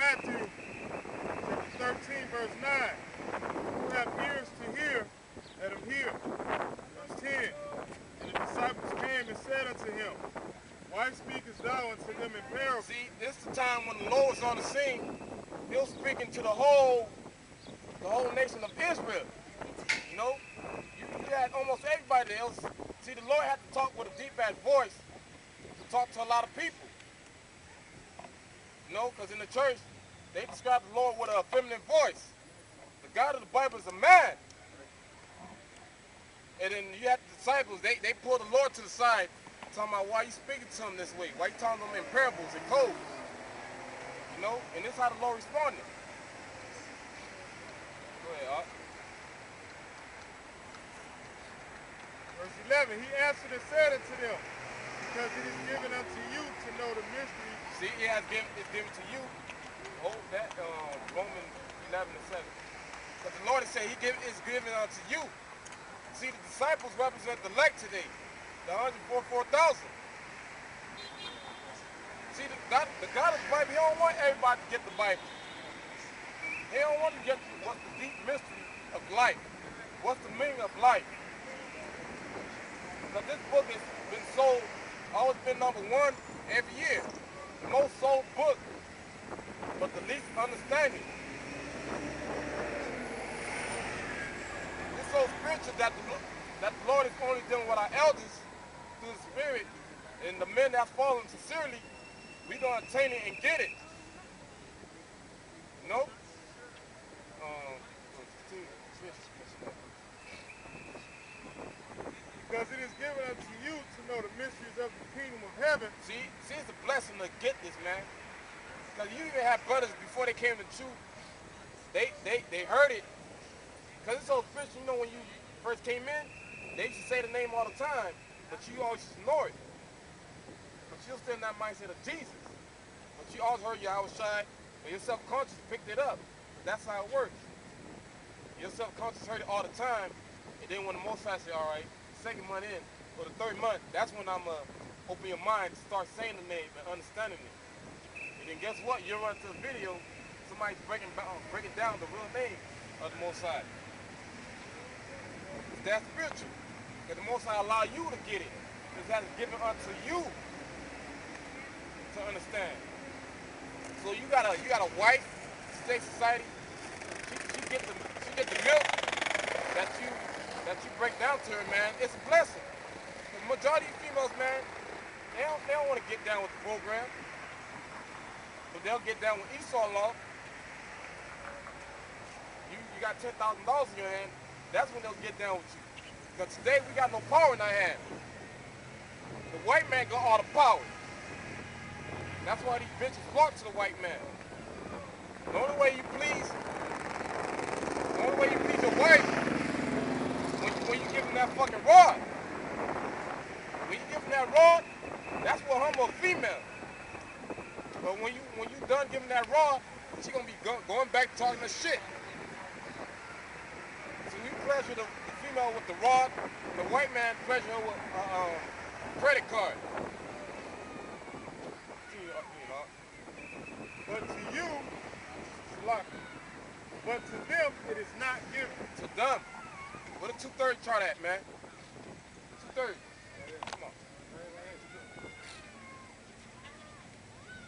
Matthew chapter 13, verse 9. Who have ears to hear, let him hear. Verse 10. And the disciples came and said unto him, Why speakest thou unto them in parables? See, this is the time when the Lord was on the scene. He was speaking to the whole nation of Israel. You know, you had almost everybody else. See, the Lord had to talk with a deep-ass voice to talk to a lot of people. You know, because in the church, they describe the Lord with a feminine voice. The God of the Bible is a man. And then you had the disciples, they pulled the Lord to the side, talking about why you speaking to them this way? Why you talking to them in parables and codes? You know, and this is how the Lord responded. Go ahead, Art. Verse 11, he answered and said unto them, Because it is given unto you to know the mystery. See, it's given to you. Hold that, Romans 11 and 7. But the Lord has said it's given unto you. See, the disciples represent the elect today, the 144,000. See, the God of the Bible, he don't want everybody to get the Bible. He don't want to get what's the deep mystery of life. What's the meaning of life? Because this book has been sold, always been number one every year. The most sold book, but the least understanding. It's so spiritual that the Lord is only dealing with our elders through the Spirit, and the men that's fallen sincerely, we gonna attain it and get it. You know? Because it is given unto you to know the mysteries of the kingdom of heaven. See, it's a blessing to get this, man. Because you even have brothers before they came to truth, they heard it. Because it's so spiritual, you know, when you first came in, they used to say the name all the time, but you always ignore it. But you're still in that mindset of Jesus. But you always heard Yahweh Shai, but your self-conscious picked it up. That's how it works. Your self-conscious heard it all the time, and then when the Most High say, all right, second month in, or the third month, that's when I'm going to open your mind to start saying the name and understanding it. And then guess what? You'll run to the video, somebody's breaking down the real name of the Most High. It's that spiritual. Because the Most High allow you to get it. Because that is given unto you to understand. So you got a wife, state society, she get the milk that you break down to her, man. It's a blessing. The majority of females, man, they don't want to get down with the program. But they'll get down with Esau law. You got $10,000 in your hand, that's when they'll get down with you. Because today we got no power in our hand. The white man got all the power. That's why these bitches flock to the white man. The only way you please your wife, when you give them that fucking rod. When you give them that rod, that's what humble a female. But when you done giving that rod, she gonna be going back talking that shit. So we pleasure the female with the rod, the white man pleasure her with a credit card. But to you, but to them, it is not given. To them. Where the 230 chart at, man? 230. Come on.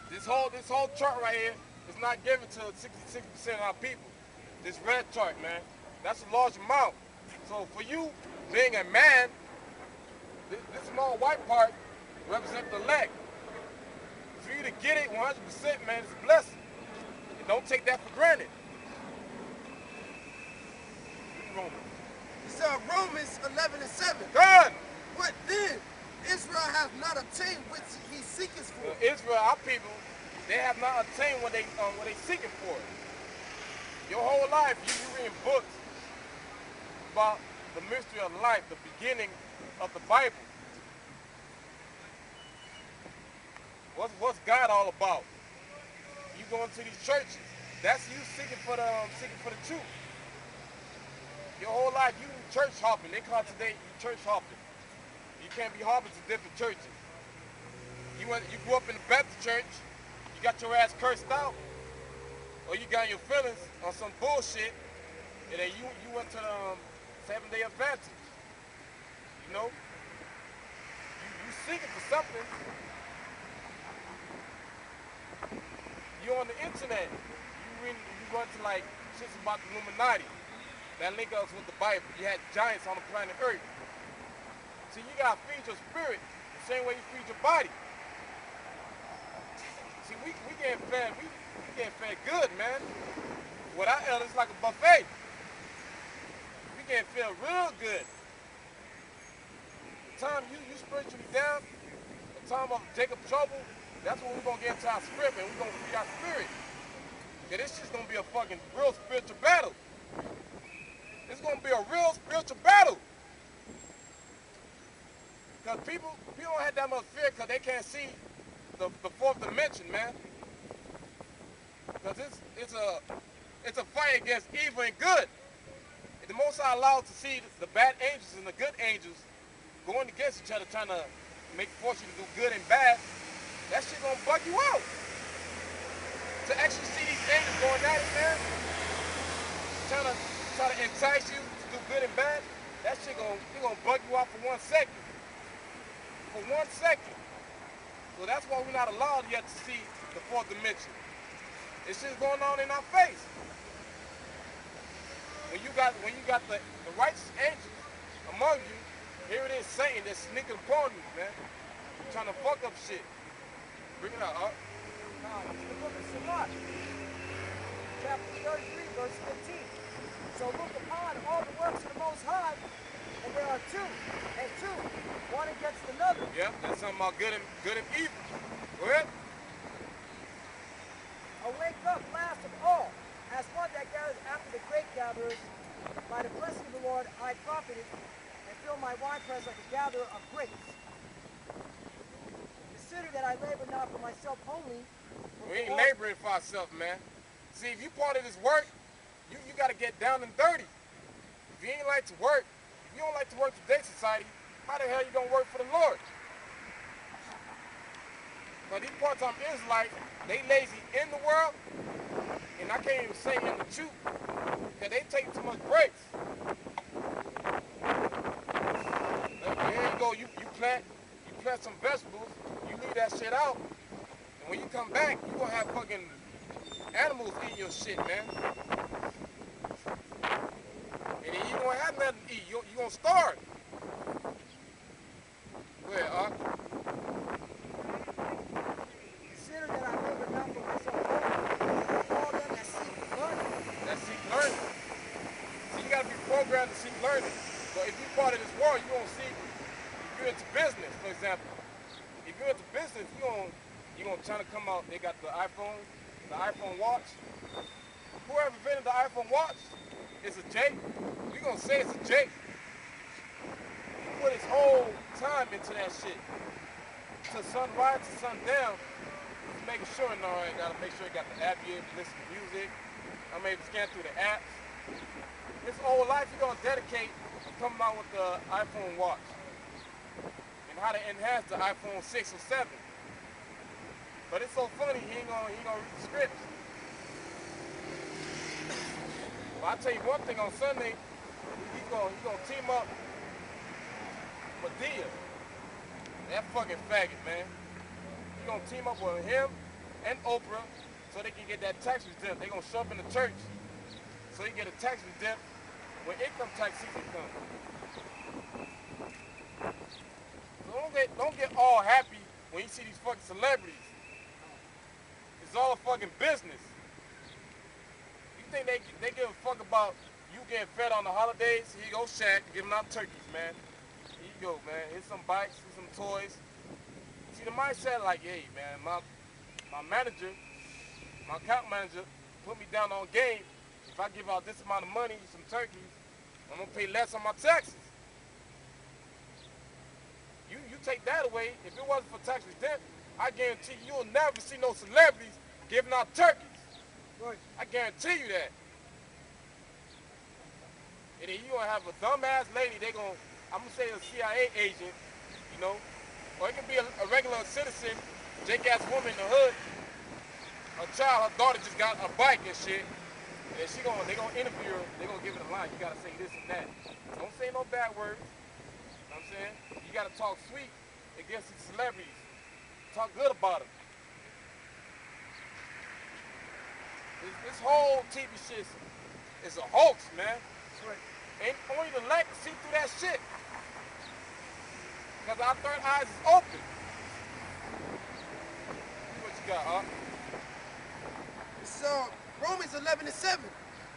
This whole chart right here is not given to 66% of our people. This red chart, man, that's a large amount. So for you being a man, this small white part represents the elect. For you to get it 100%, man, it's a blessing. And don't take that for granted. It's Romans 11 and 7. God! What then? Israel hath not obtained which he seeketh for. Israel, our people, they have not obtained what they seeking for. Your whole life, you reading books about the mystery of life, the beginning of the Bible. What's God all about? You going to these churches. That's you seeking for the truth. Your whole life, you church hopping. They call today you church hopping. You can't be hopping to different churches. You grew up in the Baptist church. You got your ass cursed out. or you got your feelings on some bullshit, and then you went to the 7-day advantage. You know, you seeking for something. You on the internet. You run to like shit's about the Illuminati. That link us with the Bible. You had giants on the planet Earth. See, you gotta feed your spirit the same way you feed your body. See, we getting fed. We getting fed good, man. Without else, it's like a buffet. We getting fed real good. The time you spiritually down, the time of Jacob's trouble, that's when we're gonna get into our spirit and we're gonna feed our spirit. Yeah, this shit's gonna be a fucking real spiritual battle. It's gonna be a real spiritual battle. Cause people don't have that much fear because they can't see the fourth dimension, man. Cause it's a fight against evil and good. And the most I allow to see the bad angels and the good angels going against each other, trying to force you to do good and bad, that shit gonna bug you out. To actually see these angels going at it, man, try to entice you to do good and bad, that shit gonna bug you out for 1 second. For 1 second. So that's why we're not allowed yet to see the fourth dimension. It's just going on in our face. When you got the righteous angels among you, here it is Satan that's sneaking upon you, man. Trying to fuck up shit. Bring it up. Now, it's the book of Sirach, chapter 33, verse 15. So look upon all the works of the Most High, and there are two, one against another. Yep, that's something about good and evil. Go ahead. Awake up, last of all, as one that gathers after the great gatherers. By the blessing of the Lord I profited, and filled my winepress like a gatherer of grapes. Consider that I labor not for myself only. We ain't laboring for ourselves, man. See, if you part of this work, you got to get down and dirty. If you ain't like to work, if you don't like to work today, society, how the hell you gonna work for the Lord? But these part-time Israelites, they lazy in the world, and I can't even say in the truth, because they take too much breaks. Here you go, you plant some vegetables, you leave that shit out, and when you come back, you gonna have fucking animals eating your shit, man. And then you gonna have nothing to eat, you gonna starve. Go ahead, Ark. Consider that I labor not for myself only, all them that seek learning. That seek learning. See, you gotta be programmed to seek learning. So if you're part of this world, you're gonna see, if you're into business, for example, if you're into business, you're gonna try to come out, they got the iPhone watch. Whoever invented the iPhone watch is a J. You're gonna say it's a J. He put his whole time into that shit. To sunrise to sundown, he's making sure, no, I gotta make sure he got the app here, listen to music. I'm able to scan through the apps. His whole life he's gonna dedicate to coming out with the iPhone watch. And how to enhance the iPhone 6 or 7. But it's so funny, he ain't gonna read the scripts. But I'll tell you one thing, on Sunday, he's gonna team up with Medea. That fucking faggot, man. He's gonna team up with him and Oprah so they can get that tax exempt. They're gonna show up in the church so they get a tax exempt when income tax season comes. So don't get all happy when you see these fucking celebrities. It's all a fucking business. You think they give a fuck about you getting fed on the holidays? Here you go, Shaq, giving out turkeys, man. Here you go, man. Here's some bikes, here's some toys. See, the mindset like, hey, man, my manager, my account manager, put me down on game. If I give out this amount of money, some turkeys, I'm gonna pay less on my taxes. You take that away. If it wasn't for tax exempt, I guarantee you'll never see no celebrities giving out turkeys. Right. I guarantee you that. And then you gonna have a dumbass lady, I'm gonna say a CIA agent, you know, or it could be a regular citizen, Jake-ass woman in the hood, a child, her daughter just got a bike and shit, and they gonna interview her, they gonna give it a line. You gotta say this and that. Don't say no bad words. You know what I'm saying? You gotta talk sweet against these celebrities. Talk good about them. This whole TV shit is a hoax, man. Ain't only the elect see through that shit. Because our third eyes is open. See what you got, huh? So, Romans 11:7.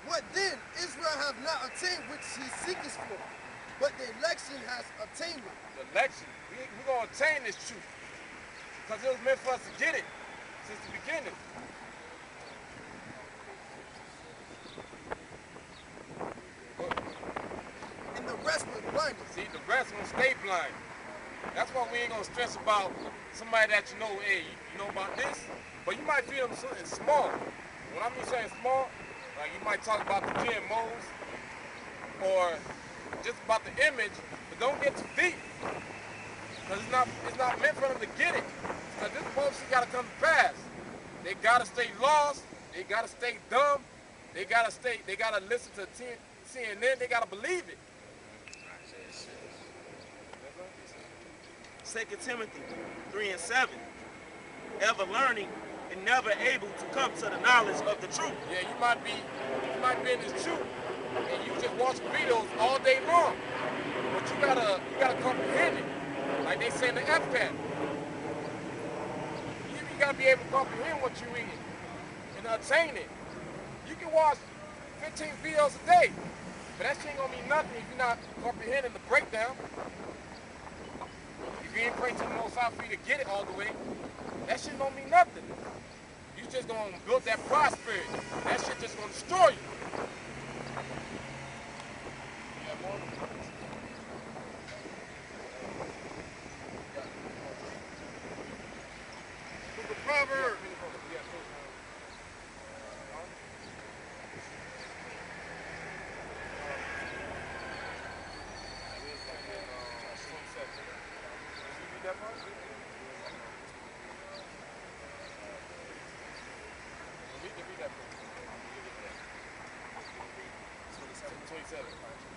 What then? Israel have not attained which he seeketh for, but the election has obtained it. The election, we're going to attain this truth. Because it was meant for us to get it since the beginning. And the rest was blinded. See, the rest gonna stay blind. That's why we ain't gonna stress about somebody that you know, hey, you know about this, but you might feel them something small. When I mean something small, like you might talk about the GMOs or just about the image, but don't get too deep. Because it's not meant for them to get it. Because this bullshit gotta come to pass. They gotta stay lost, they gotta stay dumb, they gotta listen to CNN, they gotta believe it. 2 Timothy 3:7. Ever learning and never able to come to the knowledge of the truth. Yeah, you might be in this truth and you just watch videos all day long. But you gotta comprehend it. Like they say in the FPAT. You gotta be able to comprehend what you're reading and attain it. You can watch 15 videos a day, but that shit ain't gonna mean nothing if you're not comprehending the breakdown. If you ain't praying to the Most High for you to get it all the way, that shit don't mean nothing. You just gonna build that prosperity. That shit just gonna destroy you. Book of Proverbs.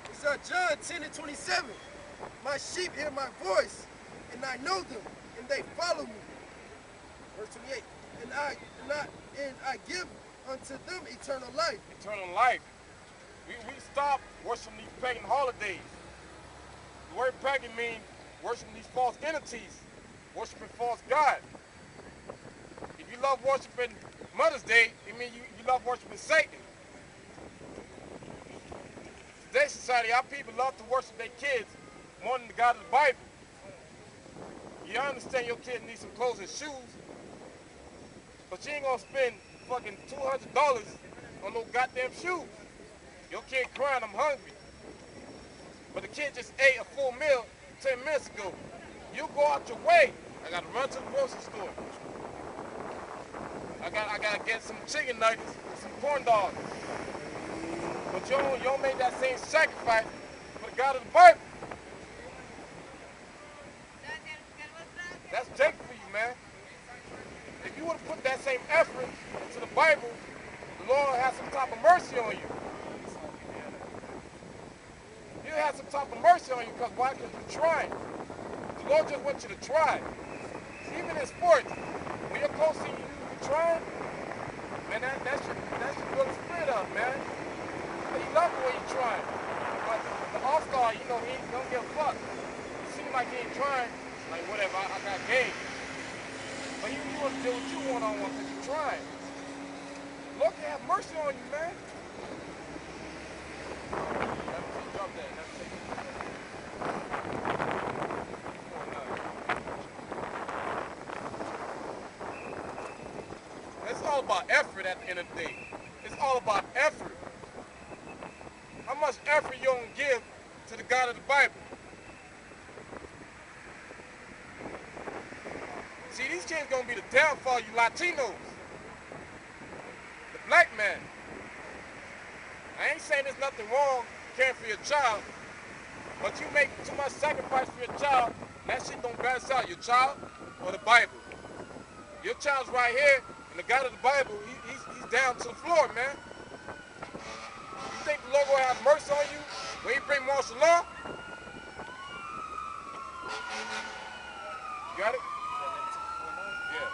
It's John 10:27. My sheep hear my voice, and I know them, and they follow me. Verse 28. And I give unto them eternal life. Eternal life. We stop worshiping these pagan holidays. The word pagan means worshiping these false entities, worshiping false gods. If you love worshiping Mother's Day, it means you love worshiping Satan. Today's society, our people love to worship their kids more than the God of the Bible. You understand your kid needs some clothes and shoes, but you ain't gonna spend fucking $200 on no goddamn shoes. Your kid crying, I'm hungry. But the kid just ate a full meal 10 minutes ago. You go out your way. I gotta run to the grocery store. I gotta get some chicken nuggets and some corn dogs. But you don't make that same sacrifice for the God of the Bible. That's Jake for you, man. If you would have put that same effort into the Bible, the Lord will have some type of mercy on you. He'll have some type of mercy on you because why? Because you're trying. The Lord just wants you to try. See, even in sports, when you're close to you trying, man, that should build the spirit up, man. He love it when you're trying. But the all-star, he don't give a fuck. It seems like he ain't trying. Like, whatever, I got game. But you want to do what you want on one because you're trying. Lord can have mercy on you, man. Drop that. It's all about effort at the end of the day. It's all about effort. How much effort you gonna give to the God of the Bible? See, these kids gonna be the downfall, you Latinos. The black man. I ain't saying there's nothing wrong caring for your child, but you make too much sacrifice for your child, and that shit don't balance out. Your child or the Bible. Your child's right here, And the God of the Bible, he's down to the floor, man. You think the Lord will have mercy on you when he bring martial law? You got it? Yeah.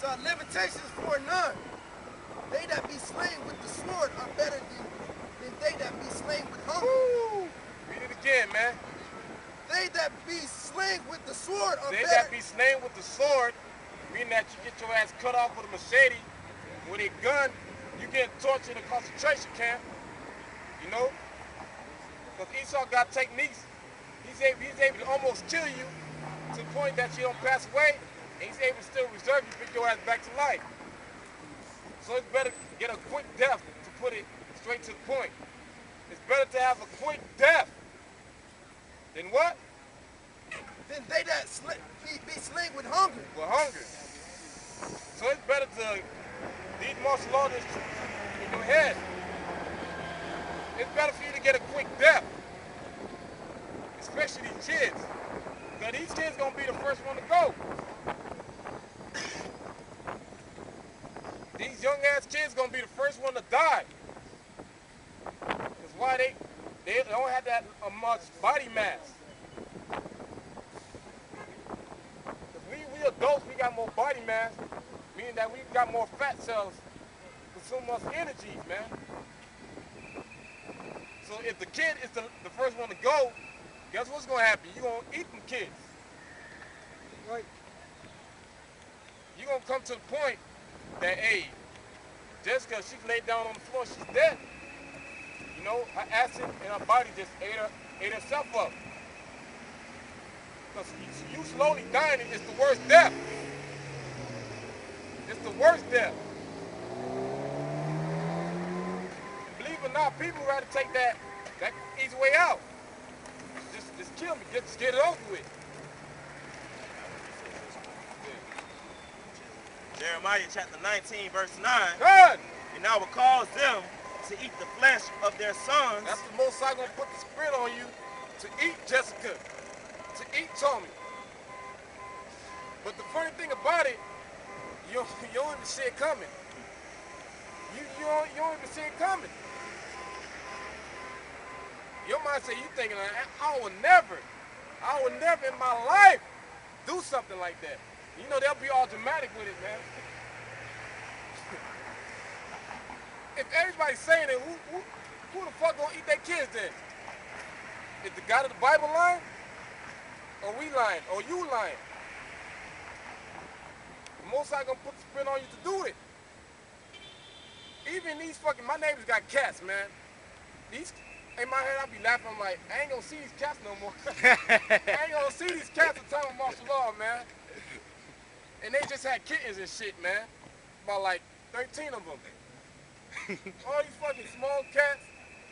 So Lamentations 4:9. They that be slain with the sword are better than they that be slain with hunger. Woo! Read it again, man. They that be slain with the sword are They better. that be slain with the sword, meaning that you get your ass cut off with a machete, with a gun, you get tortured in a concentration camp. You know? Because Esau got techniques. He's able to almost kill you to the point that you don't pass away, and he's able to still reserve you, bring your ass back to life. So it's better to get a quick death, to put it straight to the point. It's better to have a quick death than what? Then they that be slain with hunger. With hunger. So it's better to lead martial law in your head. It's better for you to get a quick death. Especially these kids. Because these kids gonna be the first one to go. These young ass kids gonna be the first one to die. That's why they don't have that much body mass. Cause we adults, we got more body mass, meaning that we got more fat cells, consume us energies, man. So if the kid is the first one to go, guess what's gonna happen? You're gonna eat them kids. Right. You're gonna come to the point that, hey, Jessica, she's laid down on the floor, she's dead. You know, her acid in her body just ate herself up. Because you slowly dying is the worst death. It's the worst death. Believe it or not, people rather take that easy way out. Just kill me, just get it over with. Jeremiah chapter 19, verse 9. Good. And I will cause them to eat the flesh of their sons. That's the most I'm gonna put the spirit on you to eat Jessica, to eat Tommy. But the funny thing about it, you don't even see it coming. You don't even see it coming. Your mind say you thinking, I would never in my life do something like that. You know, they'll be all dramatic with it, man. If everybody's saying it, who the fuck gonna eat their kids then? Is the God of the Bible lying? Or we lying? Or you lying? The Most High gonna put the spin on you to do it. Even these my neighbors got cats, man. In my head, I be laughing, I'm like, I ain't gonna see these cats no more. I ain't gonna see these cats in time of martial law, man. And they just had kittens and shit, man. About like 13 of them. All these fucking small cats,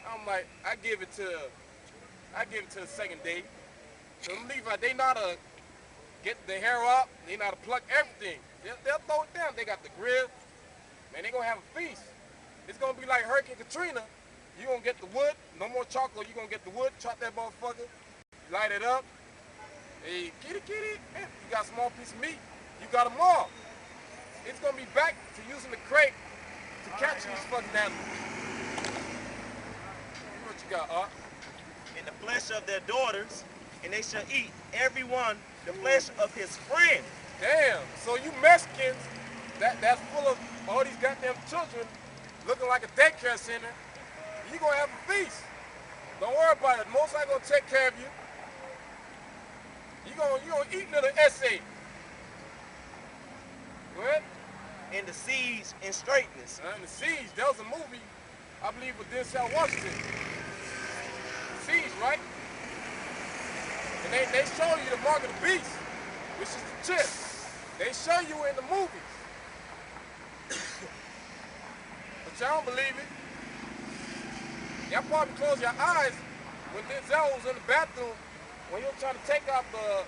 I'm like, I give it to the second date. So them Levi, they know how to get the hair up, they know how to pluck everything. They'll throw it down. They got the grill. Man, they gonna have a feast. It's gonna be like Hurricane Katrina. You gonna get the wood, no more charcoal, you gonna get the wood, chop that motherfucker, light it up. Hey, kitty, you got a small piece of meat, you got them all. It's gonna be back to using the crate to catch these fucking animals. What you got, And the flesh of their daughters, and they shall eat every one the flesh of his friend. Damn, so you Mexicans, that's full of all these goddamn children looking like a daycare center, you gonna have a feast. Don't worry about it. Most High gonna take care of you. You gonna eat little essay. Go ahead. And the siege and straightness. And the Siege, that was a movie, I believe, with Denzel Washington. Siege, right? And they show you the mark of the beast, which is the chip. They show you in the movies. But y'all don't believe it. Y'all probably close your eyes when Denzel was in the bathroom, when he was trying to take out the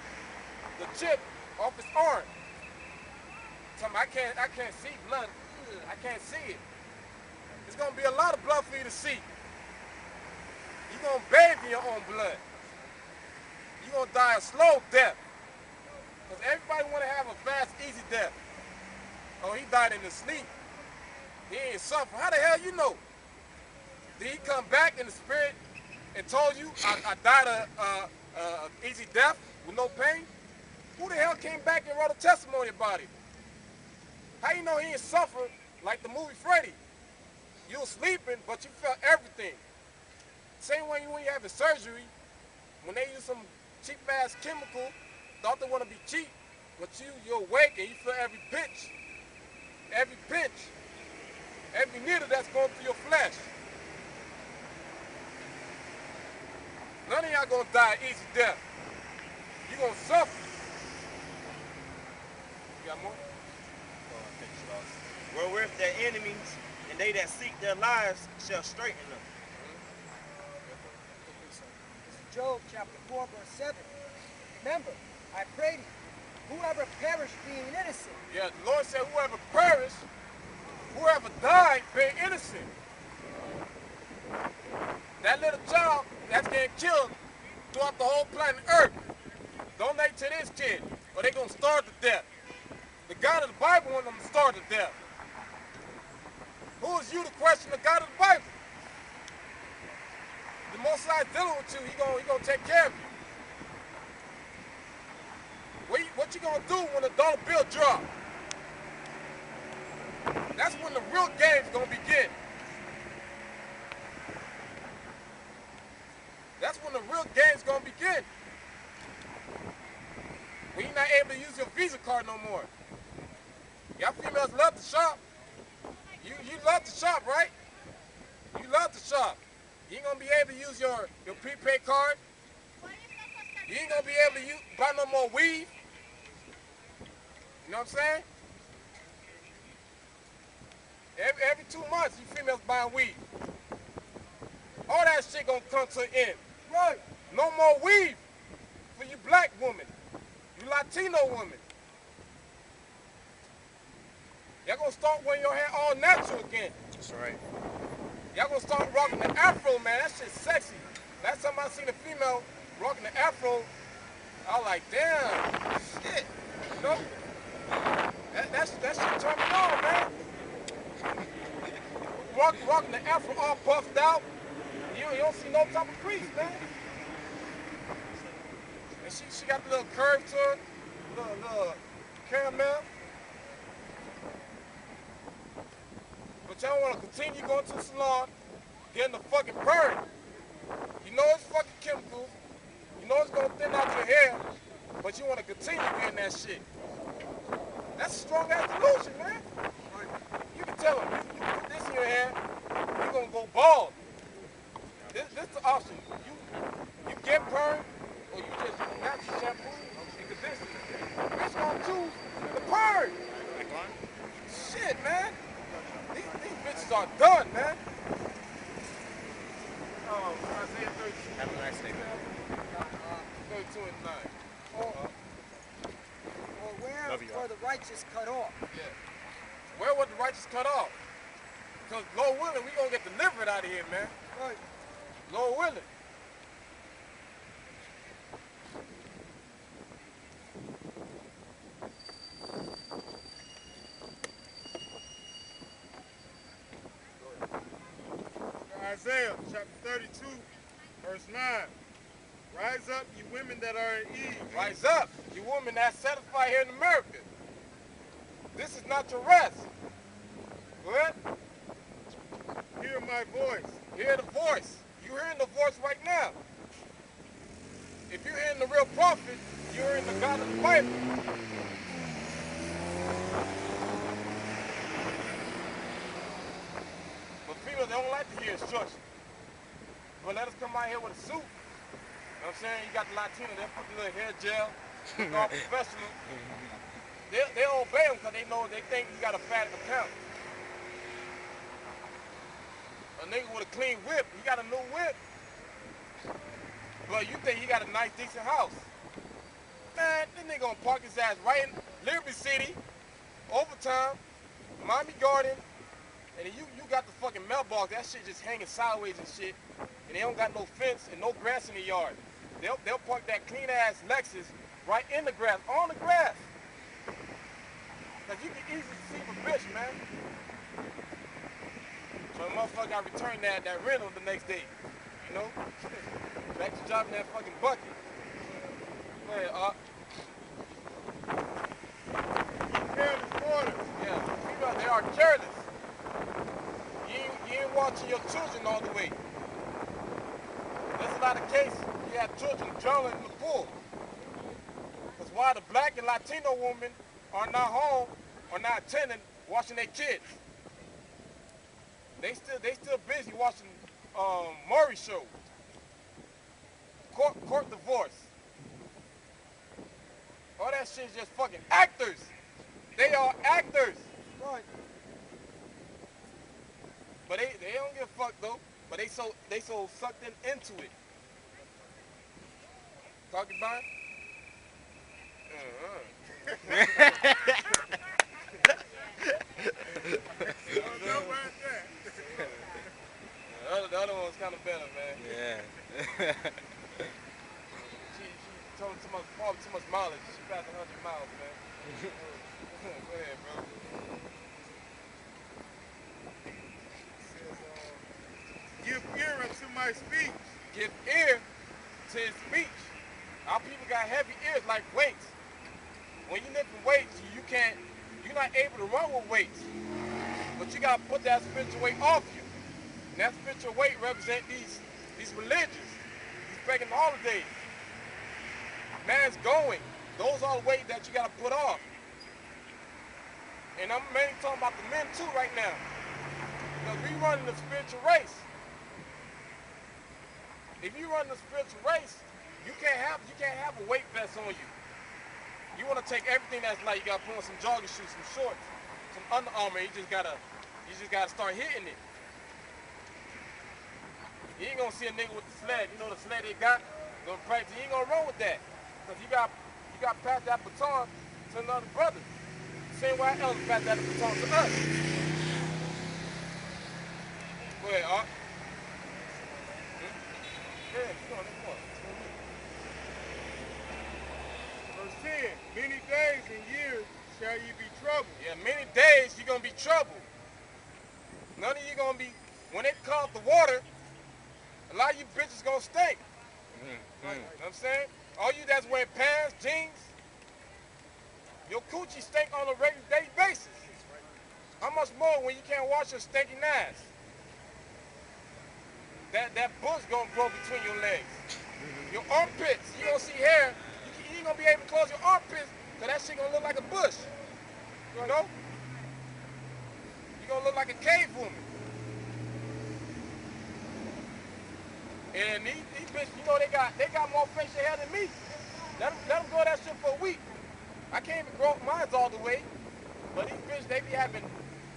chip off his arm. Tell me, I can't see blood. I can't see it. It's gonna be a lot of blood for you to see. You're gonna bathe in your own blood. You're gonna die a slow death. Because everybody wanna have a fast, easy death. Oh, he died in his sleep. He ain't suffering. How the hell you know? Did he come back in the spirit and told you I died a easy death with no pain? Who the hell came back and wrote a testimony about it? How you know he ain't suffered like the movie Freddy? You were sleeping, but you felt everything. Same way when you having surgery, when they use some cheap-ass chemical, thought they want to be cheap, but you're awake and you feel every pinch, every needle that's going through your flesh. None of y'all gonna die an easy death. You gonna suffer. You got more? Were with their enemies, and they that seek their lives shall straighten them. This is Job chapter 4, verse 7. Remember, I pray to you, whoever perished being innocent. Yeah, the Lord said whoever perished, whoever died being innocent. That little child that's getting killed throughout the whole planet Earth, donate to this kid, or they're going to starve to death. The God of the Bible wants them to starve to death. Who is you to question the God of the Bible? The Most High dealing with you, he gonna take care of you. What you gonna do when the dollar bill drop? That's when the real game's gonna begin. That's when the real game's gonna begin. When you're not able to use your Visa card no more. Y'all females love to shop. You love to shop, right? You love to shop. You ain't gonna be able to use your prepaid card. You ain't gonna be able to buy no more weed. You know what I'm saying? Every 2 months, you females buying weed. All that shit gonna come to an end. Right? No more weed for you black women, you Latino women. Y'all gonna start wearing your hair all natural again. That's right. Y'all gonna start rocking the afro, man. That shit's sexy. Last time I seen a female rocking the afro, I was like, damn, shit. You know? That shit turned me on, man. Rocking the afro all puffed out. You don't see no type of crease, man. And she got the little curve to her, little caramel. But y'all want to continue going to the salon, getting the fucking perm. You know it's fucking chemicals. You know it's going to thin out your hair, but you want to continue getting that shit. That's a strong-ass delusion, man. You can tell them, you put this in your hair, you're going to go bald. This the option. You get perm, or you just natural shampoo and conditioner. Bitch gonna choose the perm. Shit, man. These bitches are done, man. Isaiah 32. Have a nice day, man. 32 and 9. Or where were the righteous cut off? Yeah. Where were the righteous cut off? Because Lord willing, we gonna get delivered out of here, man. Right. Lord willing. Isaiah chapter 32, verse 9. Rise up, you women that are at ease. Rise up, you women that's satisfied here in America. This is not your rest. Go ahead. Hear my voice. Hear the voice. You're hearing the voice right now. If you're hearing the real prophet, you're hearing the God of the Bible. But females, they don't like to hear instructions. But let us come out here with a suit. You know what I'm saying? You got the Latino, they'll put the little hair gel, look all professional. They'll obey them because they think you got a fat account. A nigga with a clean whip, you got a new whip. But you think he got a nice, decent house. Man, this nigga gonna park his ass right in Liberty City, overtime, Miami Garden, and then you got the fucking mailbox. That shit just hanging sideways and shit. And they don't got no fence and no grass in the yard. They'll park that clean ass Lexus right in the grass, on the grass. Cause you can easily see the bitch, man. So the motherfucker got returned that rental the next day. You know? Back to driving that fucking bucket. Go ahead, Careless waters. Yeah, people, they are careless. You ain't watching your children all the way. There's a lot of cases. You have children drowning in the pool. That's why the black and Latino women are not home or not attending watching their kids. They still busy watching Maury show. Court divorce. All that shit is just fucking actors. They are actors. Right. But they don't give a fuck though. But they so sucked into it. Talking about it? The other one's kind of better, man. Yeah. She told too much mileage. She passed 100 miles, man. Go ahead, bro. Give ear unto my speech. Give ear to his speech. Our people got heavy ears like weights. When you lifting weights, you're not able to run with weights. But you gotta put that spiritual weight off you. And that spiritual weight represent these religions, these pagan holidays. Man's going. Those are the weight that you gotta put off. And I'm mainly talking about the men too right now. Because we running the spiritual race. If you run the spiritual race, you can't have a weight vest on you. You want to take everything that's like, you gotta put on some jogging shoes, some shorts, some Under Armour. You just gotta start hitting it. You ain't gonna see a nigga with the sled. You know the sled they got? Gonna practice. You ain't gonna run with that, because you got to pass that baton to another brother. Same way else pass that baton to us. Go ahead, Art. Yeah, come on. Verse 10, many days and years shall ye be troubled. Yeah, many days you're going to be troubled. None of you going to be, when they call the water, a lot of you bitches going to stink. You know what I'm saying? All you that's wearing pants, jeans, your coochie stink on a regular day basis. How much more when you can't wash your stinking ass? That bush gonna grow between your legs. Your armpits, you gonna see hair. You ain't gonna be able to close your armpits, because that shit gonna look like a bush. You know? You gonna look like a cave woman. And these bitches, you know, they got more facial hair than me. Let them grow that shit for a week. I can't even grow mine all the way. But these bitches, they be having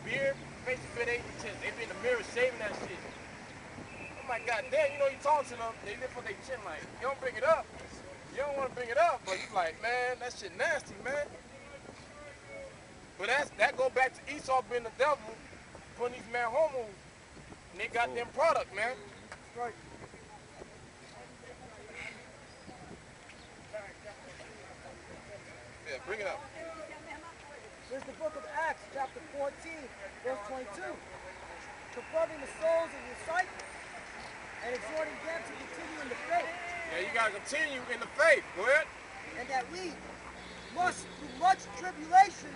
beard, facial fit, they be in the mirror shaving that shit. I'm like, goddamn, you know, you talk to them, they lift up their chin like, you don't bring it up. You don't want to bring it up, but you like, man, that shit nasty, man. But that go back to Esau being the devil, putting these man homos in they goddamn product, man. Right. Yeah, bring it up. There's the book of Acts, chapter 14, verse 22. Confronting the souls of the disciples and exhorting them to continue in the faith. Yeah, you gotta continue in the faith. Go ahead. And that we must, through much tribulation,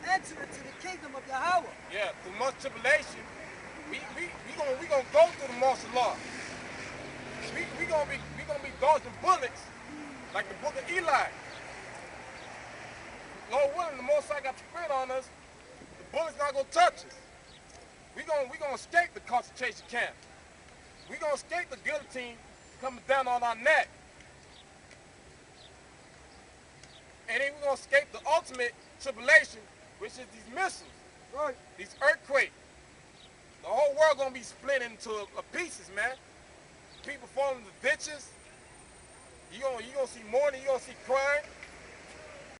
enter into the kingdom of Yahweh. Yeah, through much tribulation, we gonna go through the martial law. We gonna be dodging bullets like the book of Eli. Lord willing, the Most High got the spirit on us, the bullets not gonna touch us. We gonna escape the concentration camp. We gonna escape the guillotine coming down on our neck. And then we gonna escape the ultimate tribulation, which is these missiles, Right. these earthquakes. The whole world gonna be split into pieces, man. People falling in the ditches, You gonna see mourning, you gonna see crying,